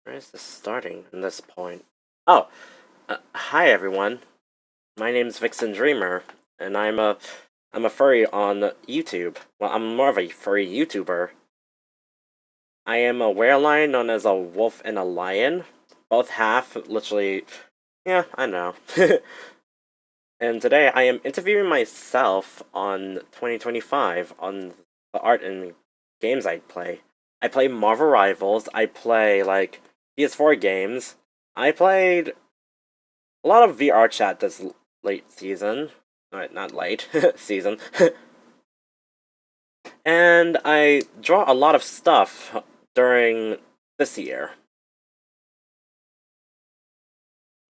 Where is this starting in this point? Oh, hi everyone. My name's Vixen Dreamer, and I'm a furry on YouTube. Well, I'm more of a furry YouTuber. I am a werelion known as a wolf and a lion, both half, literally. Yeah, I know. And today I am interviewing myself on 2025 on the art and games I play. I play Marvel Rivals. I play like PS4 games. I played a lot of VR chat this late season. Not late season. And I draw a lot of stuff during this year.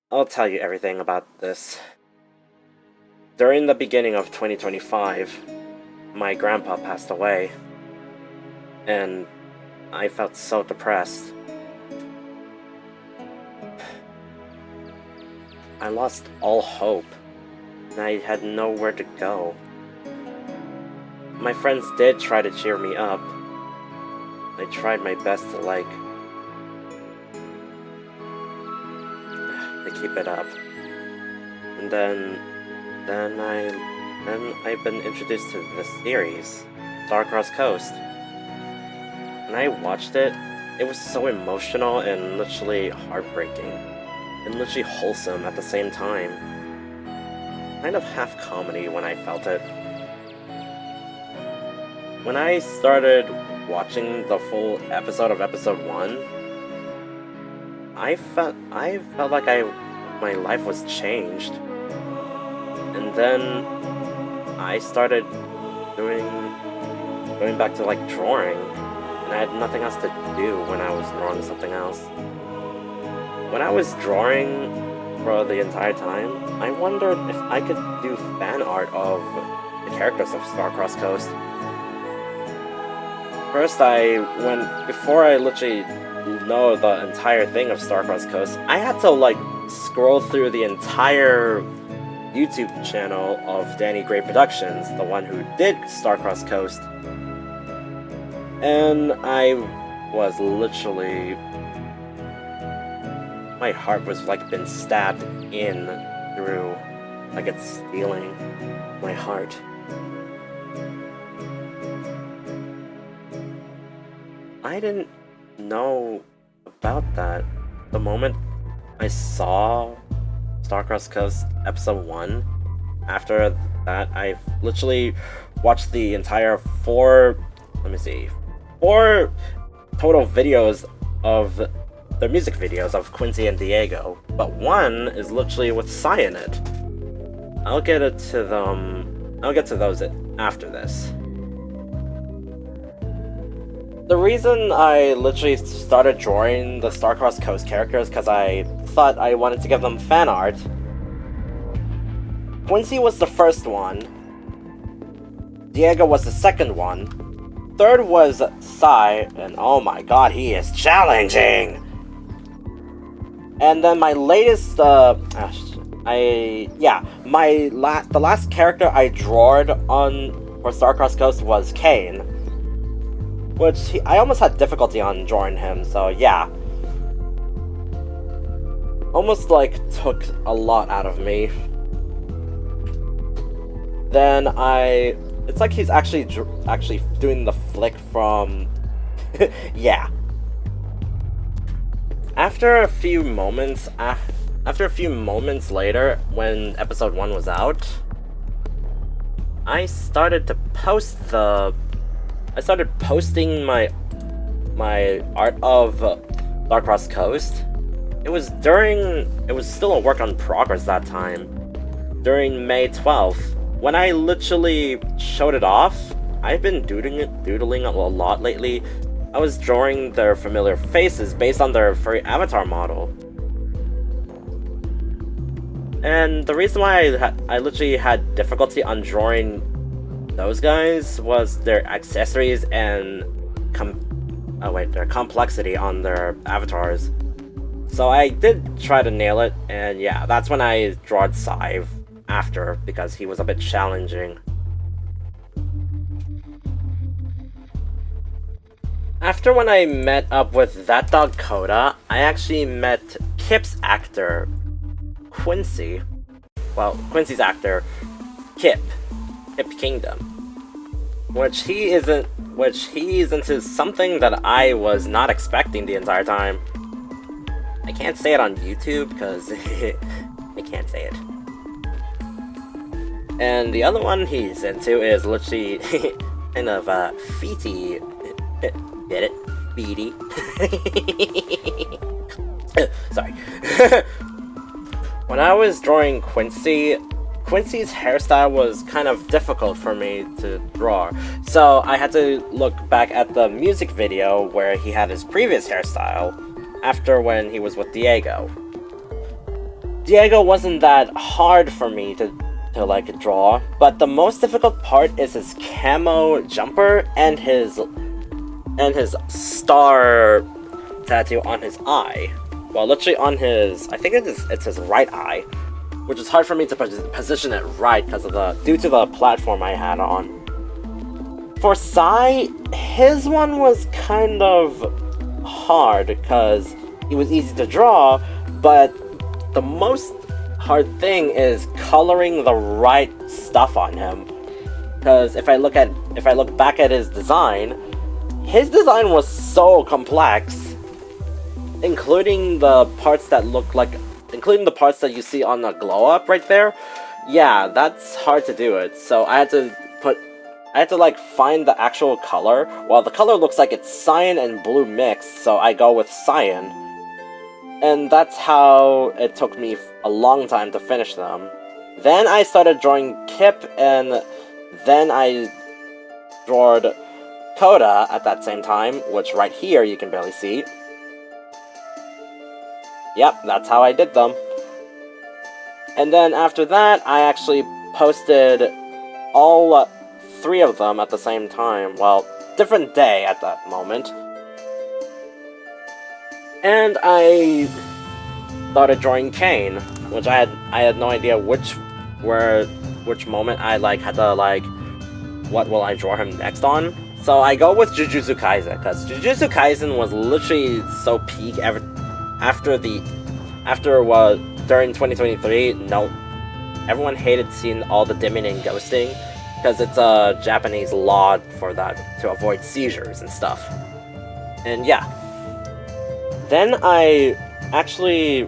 I'll tell you everything about this. During the beginning of 2025, my grandpa passed away, and I felt so depressed. I lost all hope, and I had nowhere to go. My friends did try to cheer me up. I tried my best to keep it up. And then I've been introduced to this series, Starcross Coast. When I watched it, it was so emotional and literally heartbreaking, and literally wholesome at the same time. Kind of half comedy when I felt it. When I started watching the full episode of episode 1, I felt like my life was changed. And then I started going back to drawing, and I had nothing else to do when I was drawing something else. When I was drawing for the entire time, I wondered if I could do fan art of the characters of Starcross Coast. First, before I literally know the entire thing of Starcross Coast, I had to scroll through the entire YouTube channel of Danny Gray Productions, the one who did Starcross Coast. And I was literally... my heart was been stabbed in through, like it's stealing my heart. I didn't know about that. The moment I saw Starcross Coast episode 1, after that I literally watched the entire four total videos of the music videos of Quincy and Diego, but one is literally with Psy in it. I'll get to those after this. The reason I literally started drawing the Starcross Coast characters because I thought I wanted to give them fan art. Quincy was the first one. Diego was the second one. Third was Psy, and oh my god, he is challenging! And then my latest, the last character I drawed for Starcross Coast was Kane. Which I almost had difficulty on drawing him, so yeah. Almost took a lot out of me. Then it's like he's actually doing the flick from... yeah. After a few moments later, when episode 1 was out, I started posting my art of Starcross Coast. It was still a work in progress that time. During May 12th, when I literally showed it off, I've been doodling a lot lately. I was drawing their familiar faces based on their furry avatar model. And the reason why I literally had difficulty on drawing those guys was their accessories and their complexity on their avatars. So I did try to nail it, and yeah, that's when I drawed Psy after, because he was a bit challenging. After when I met up with that dog Coda, I actually met Kip's actor, Quincy. Well, Quincy's actor, Kip Kingdom. Which he's into something that I was not expecting the entire time. I can't say it on YouTube because I can't say it. And the other one he's into is literally kind of feety. Get it? Feety. Sorry. When I was drawing Quincy's hairstyle was kind of difficult for me to draw. So I had to look back at the music video where he had his previous hairstyle after when he was with Diego. Diego wasn't that hard for me to like draw, but the most difficult part is his camo jumper and his star tattoo on his eye. Well, literally on his, I think it's his right eye, which is hard for me to position it right because of due to the platform I had on. For Sai, his one was kind of hard because it was easy to draw, but the most hard thing is coloring the right stuff on him. Because if I look back at his design was so complex, including the parts that you see on the glow up right there. Yeah, that's hard to do it. So I had to like find the actual color. Well, the color looks like it's cyan and blue mixed, so I go with cyan. And that's how it took me a long time to finish them. Then I started drawing Kip, and then I drawed Coda at that same time, which right here you can barely see. Yep, that's how I did them. And then after that, I actually posted all 3 of them at the same time. Well, different day at that moment. And I started drawing Kane, which I had no idea which moment I had to what will I draw him next on. So I go with Jujutsu Kaisen, because Jujutsu Kaisen was literally so peak during 2023. No, everyone hated seeing all the dimming and ghosting because it's a Japanese law for that to avoid seizures and stuff. And yeah. Then I actually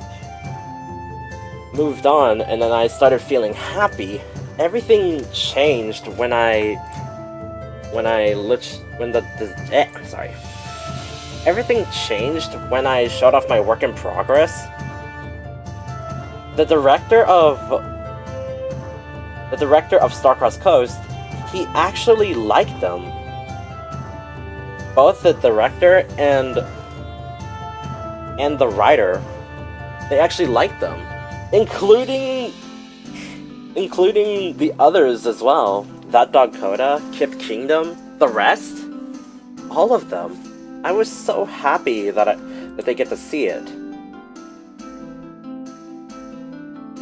moved on, and then I started feeling happy. Everything changed when Everything changed when I showed off my work in progress. The director of Starcross Coast, he actually liked them. Both the director and the writer, they actually liked them, including the others as well. That Dog Coda, Kip Kingdom, the rest, all of them. I was so happy that they get to see it.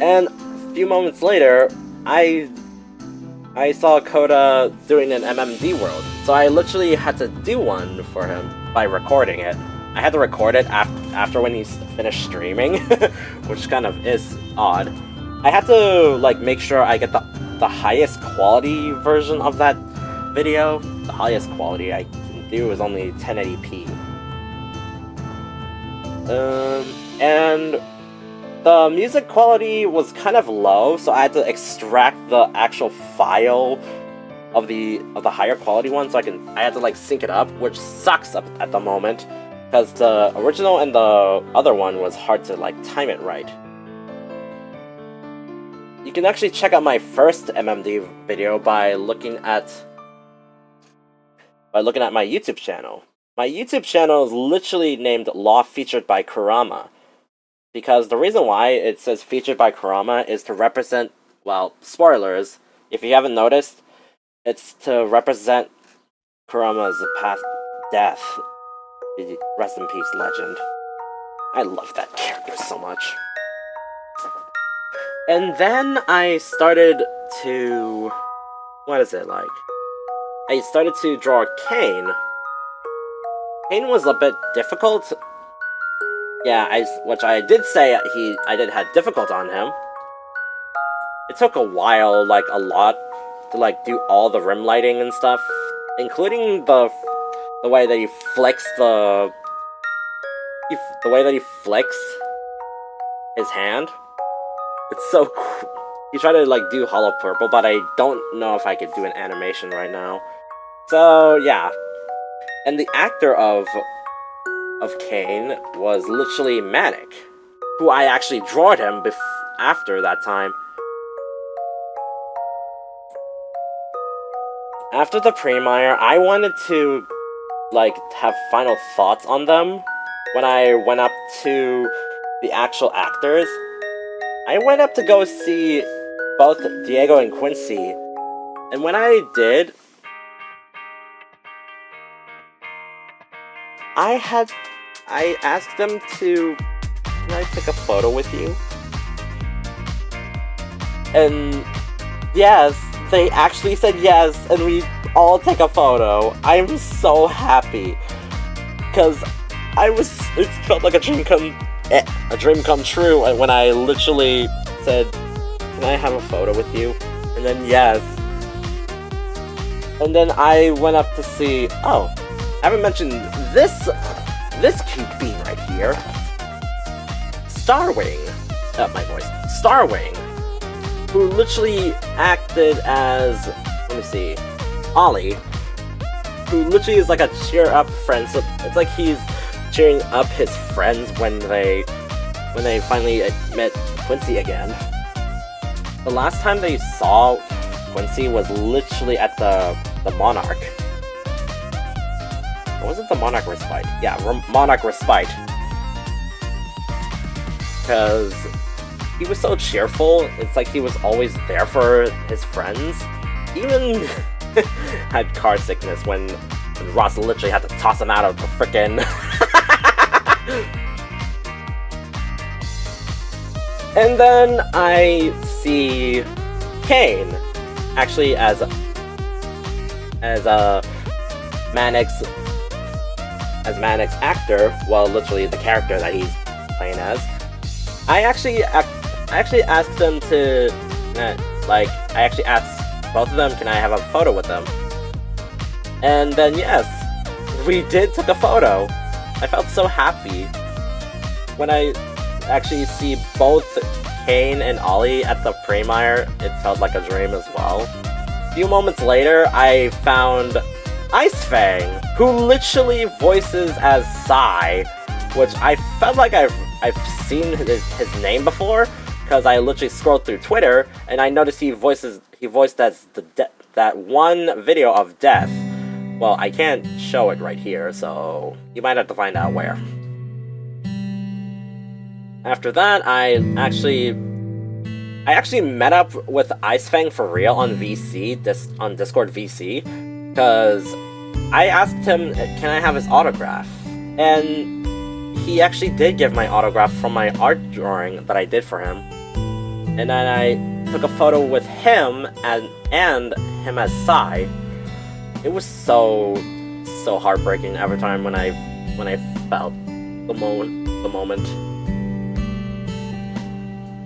And a few moments later, I saw Coda doing an MMD world, so I literally had to do one for him by recording it. I had to record it after when he's finished streaming, which kind of is odd. I had to make sure I get the highest quality version of that video. The highest quality I can do is only 1080p. And the music quality was kind of low, so I had to extract the actual file of the higher quality one, so I had to sync it up, which sucks at the moment. Because the original and the other one was hard to time it right. You can actually check out my first MMD video by looking at my YouTube channel. My YouTube channel is literally named Law Featured by Kurama. Because the reason why it says Featured by Kurama is to represent, well, spoilers, if you haven't noticed, it's to represent Kurama's past death. Rest in peace, legend. I love that character so much. And then I started to... I started to draw Kane. Kane was a bit difficult. Yeah, which I did say I did have difficult on him. It took a while, like a lot, to like do all the rim lighting and stuff, including the way that he flicks the way that he flicks his hand. It's so cool. He tried to like do hollow purple, but I don't know if I could do an animation right now. So yeah, and the actor of Kane was literally Manic, who I actually drawed him after that time. After the premiere, I wanted to like have final thoughts on them. When I went up to the actual actors, I went up to go see both Diego and Quincy, and when I did, I asked them to, can I take a photo with you? And yes, they actually said yes, and we all take a photo. I'm so happy, because it felt like a dream come true when I literally said, can I have a photo with you? And then yes. And then I went up to see, oh, I haven't mentioned this cute bean right here. Starwing, Starwing, who literally acted as, let me see, Ollie, who literally is like a cheer up friend. So it's like he's cheering up his friends when they finally met Quincy again. The last time they saw Quincy was literally at the Monarch. Or was it the Monarch Respite? Yeah, Monarch Respite. Because he was so cheerful, it's like he was always there for his friends. Even had car sickness when Ross literally had to toss him out of the frickin'... And then I see Kane, actually as Manic's actor, well, literally the character that he's playing as. I actually asked them to, I actually asked both of them, can I have a photo with them? And then yes, we did take a photo. I felt so happy when I actually see both Kane and Ollie at the premiere. It felt like a dream as well. A few moments later, I found Ice Fang, who literally voices as Psy, which I felt like I've seen his name before, because I literally scrolled through Twitter and I noticed he voiced as that one video of Death. Well, I can't show it right here, so you might have to find out where. After that, I actually met up with Ice Fang for real on VC, on Discord VC, because I asked him, can I have his autograph? And he actually did give my autograph from my art drawing that I did for him. And then I took a photo with him and him as Psy. It was so heartbreaking every time when I felt the moment.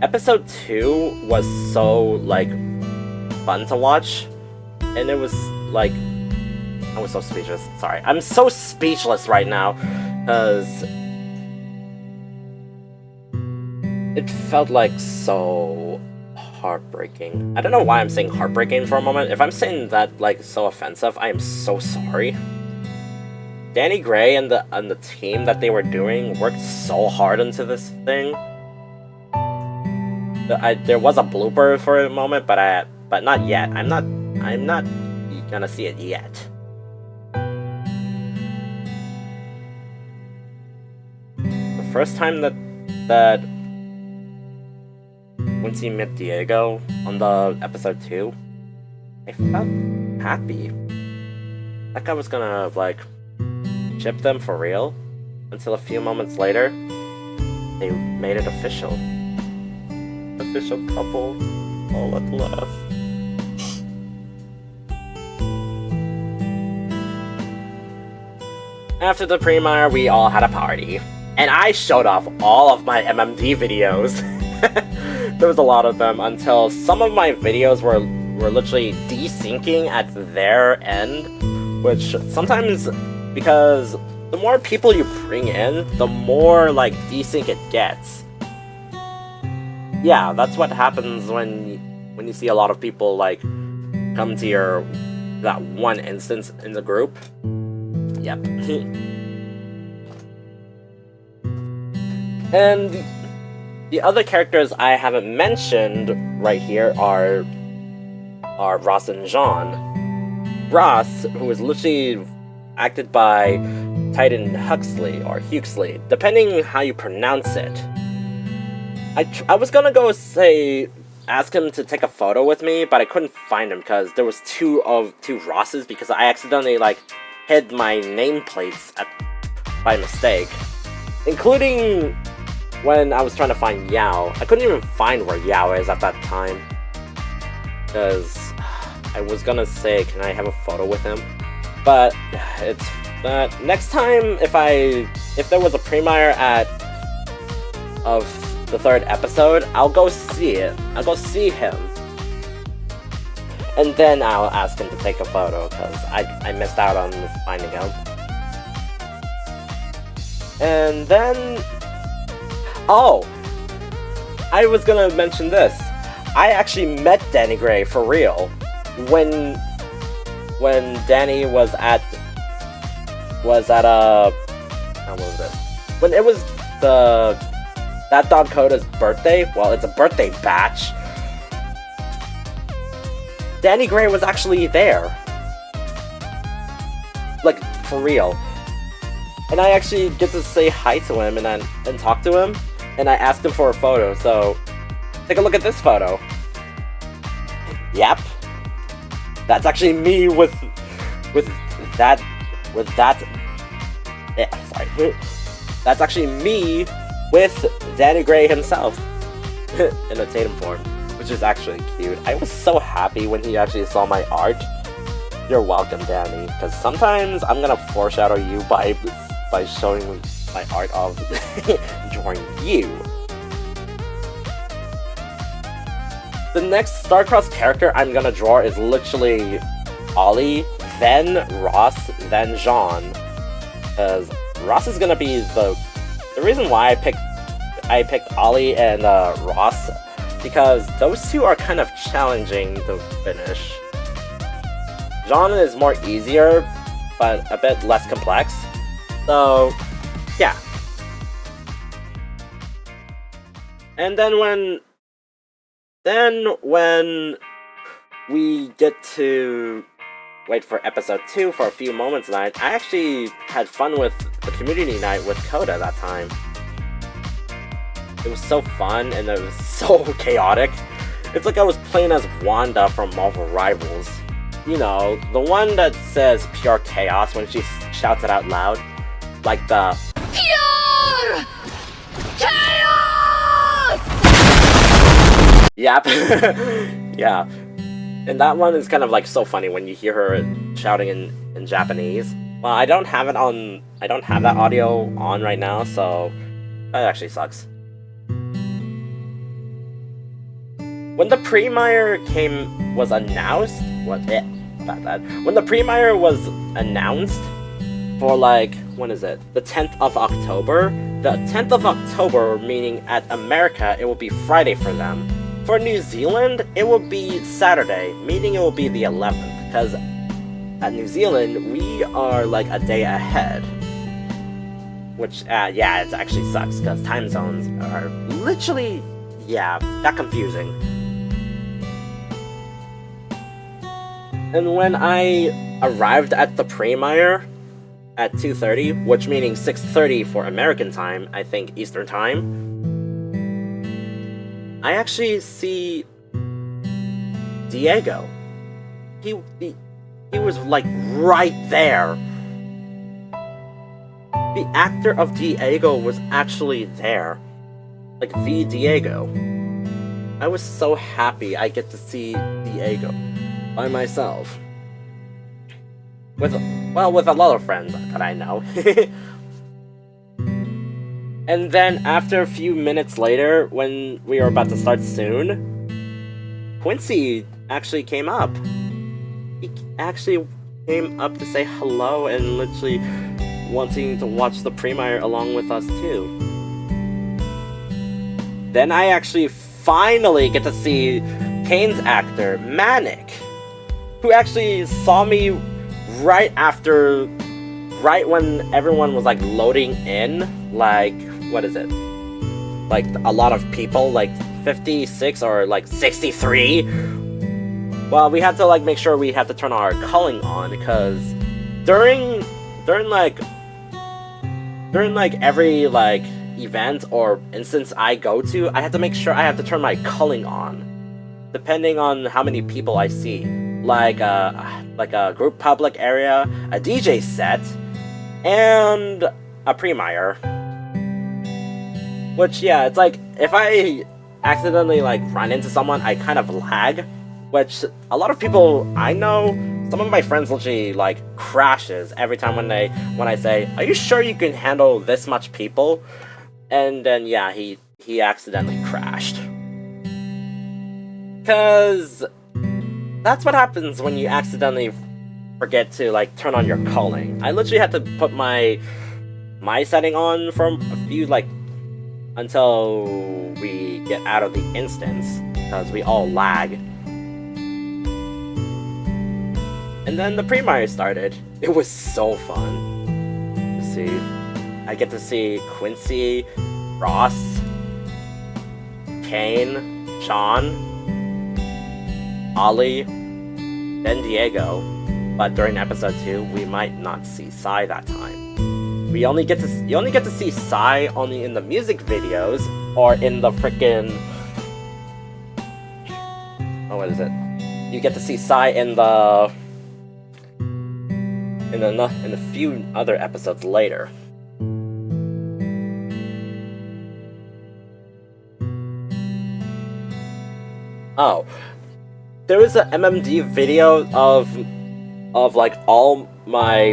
Episode 2 was so like fun to watch, and it was like, I was so speechless. Sorry, I'm so speechless right now, because it felt like so heartbreaking. I don't know why I'm saying heartbreaking for a moment. If I'm saying that like so offensive, I am so sorry. Danny Gray and the team that they were doing worked so hard into this thing. There was a blooper for a moment, but not yet. I'm not gonna see it yet. The first time that Quincy met Diego on the episode 2, I felt happy. Like I was gonna like ship them for real, until a few moments later, they made it official. Official couple, all at last. After the premiere, we all had a party. And I showed off all of my MMD videos. There was a lot of them until some of my videos were literally desyncing at their end, which sometimes, because the more people you bring in, the more like desync it gets. Yeah, that's what happens when you see a lot of people like come to that one instance in the group. Yep. And the other characters I haven't mentioned right here are Ross and Jean. Ross, who is literally acted by Titan Huxley, depending how you pronounce it. I was gonna go ask him to take a photo with me, but I couldn't find him because there was two Rosses because I accidentally like hid my nameplates by mistake, including when I was trying to find Yao. I couldn't even find where Yao is at that time because I was gonna say, can I have a photo with him? But it's next time if there was a premiere of the 3rd episode, I'll go see it. I'll go see him. And then I'll ask him to take a photo, because I missed out on finding him. And then... oh! I was gonna mention this. I actually met Danny Gray for real. When Danny was at what was it? When it was that Dog Coda's birthday, well, it's a birthday batch. Danny Gray was actually there. Like, for real. And I actually get to say hi to him and talk to him, and I asked him for a photo, so take a look at this photo. Yep. That's actually me with that sorry. That's actually me with Danny Gray himself in a Tatum form, which is actually cute. I was so happy when he actually saw my art. You're welcome, Danny, because sometimes I'm gonna foreshadow you by showing my art of drawing you. The next Starcross character I'm gonna draw is literally Ollie, then Ross, then Jean, because Ross is gonna be the reason why I picked Ollie and Ross, because those two are kind of challenging to finish. Jean is more easier, but a bit less complex. So, yeah. And then when we get to wait for episode 2 for a few moments tonight, I actually had fun with the community night with Coda that time. It was so fun and it was so chaotic. It's like I was playing as Wanda from Marvel Rivals. You know, the one that says pure chaos when she shouts it out loud. Like the pure chaos! Yep. Yeah. And that one is kind of like so funny when you hear her shouting in Japanese. Well, I don't have that audio on right now, so that actually sucks. When the premiere was announced, when the premiere was announced for like, when is it? The 10th of October? The 10th of October, meaning at America, it will be Friday for them. For New Zealand, it will be Saturday, meaning it will be the 11th, because at New Zealand, we are like a day ahead. Which, yeah, it actually sucks, because time zones are literally, yeah, that confusing. And when I arrived at the premiere at 2:30, which meaning 6:30 for American time, I think Eastern time, I actually see Diego. He was like right there. The actor of Diego was actually there. Like the Diego. I was so happy I get to see Diego by myself. With Well, with a lot of friends that I know. And then after a few minutes later, when we were about to start soon, Quincy actually came up. He actually came up to say hello and literally wanting to watch the premiere along with us too. Then I actually finally get to see Kane's actor, Manic, who actually saw me right when everyone was like loading in, like, what is it? Like a lot of people, like 56 or like 63. Well, we had to like make sure we had to turn our culling on because during every like event or instance I go to, I have to make sure I have to turn my culling on, depending on how many people I see. Like a group public area, a DJ set, and a premiere. Which, yeah, it's like, if I accidentally, like, run into someone, I kind of lag. Which, a lot of people I know, some of my friends literally, like, crashes every time when I say, "Are you sure you can handle this much people?" And then, yeah, he accidentally crashed. Because that's what happens when you accidentally forget to, like, turn on your culling. I literally had to put my setting on for a few, like, until we get out of the instance, because we all lag. And then the premiere started. It was so fun to see. I get to see Quincy, Ross, Kane, Sean, Ollie, then Diego. But during episode 2, we might not see Sai that time. You only get to see Sai only in the music videos or in the frickin'... Oh, what is it? You get to see Sai in the few other episodes later. Oh, there was an MMD video of like all my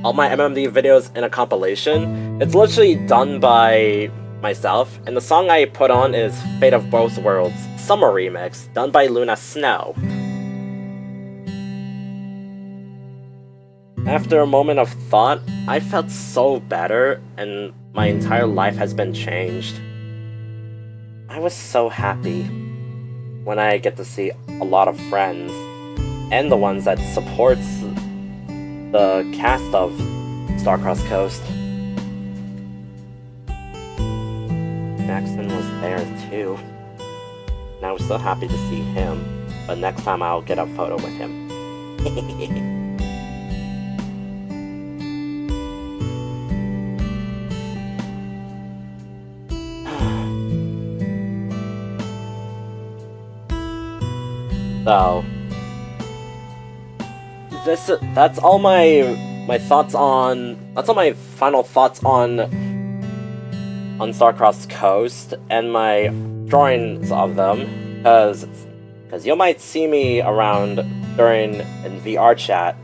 MMD videos in a compilation. It's literally done by myself, and the song I put on is Fate of Both Worlds Summer Remix, done by Luna Snow. After a moment of thought, I felt so better, and my entire life has been changed. I was so happy when I get to see a lot of friends, and the ones that supports the cast of Starcross Coast. Jackson was there too, and I was so happy to see him, but next time I'll get a photo with him. So that's all my thoughts on all my final thoughts on Starcross Coast and my drawings of them, because you might see me around during in VR chat,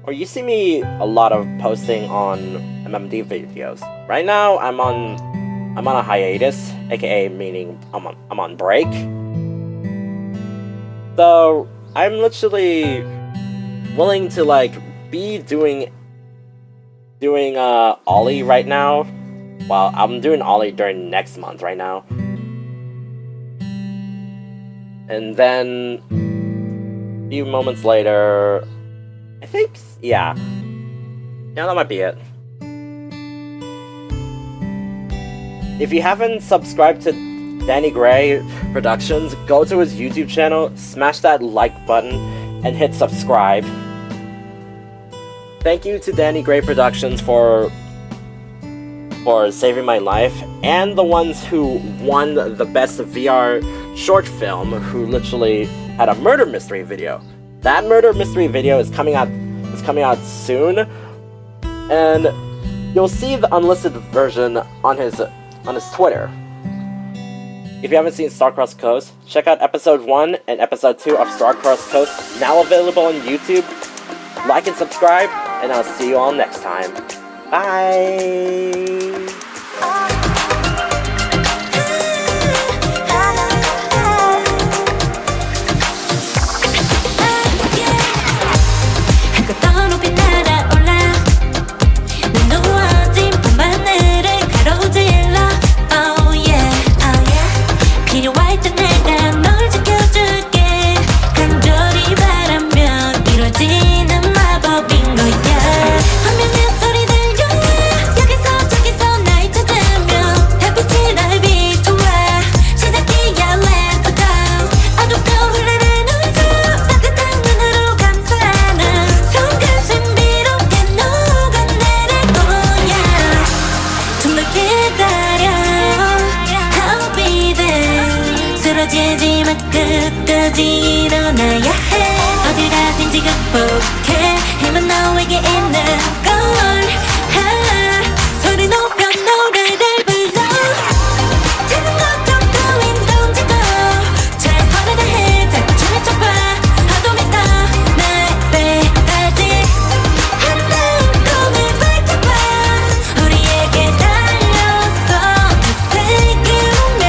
or you see me a lot of posting on MMD videos. Right now I'm on a hiatus, aka meaning I'm on break. So I'm literally willing to like be doing Ollie right now. Well, I'm doing Ollie during next month right now. And then a few moments later, I think, yeah, that might be it. If you haven't subscribed to Danny Gray Productions, go to his YouTube channel, smash that like button, and hit subscribe. Thank you to Danny Gray Productions for saving my life, and the ones who won the best VR short film, who literally had a murder mystery video. That murder mystery video is coming out soon, and you'll see the unlisted version on his Twitter. If you haven't seen Starcross Coast, check out episode 1 and episode 2 of Starcross Coast, now available on YouTube. like and subscribe, and I'll see you all next time. Bye! 끝까지 일어나야 해. 어딜 가든지 극복해. 힘은 너에게 있는 걸. 소리 높여 노래를 불러. 지는 것좀 따윈 던지고 최선을 다해 자충을 쳐봐. 어둠이 더 날 때까지 하나의 꿈을 밝혀봐. 우리에게 달려서 그 세계우면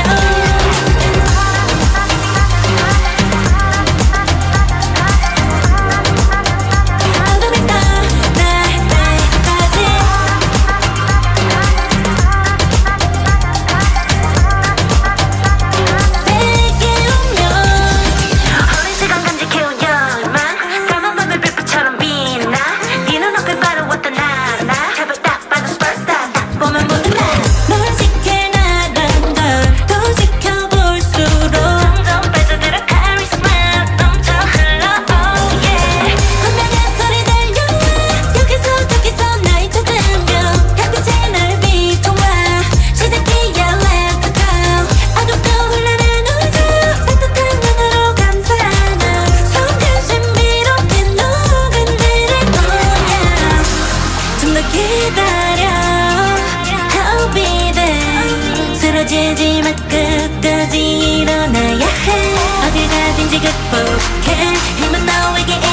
쓰러지지만 끝까지 일어나야 해. 어딜 가든지 극복해. 힘은 너에게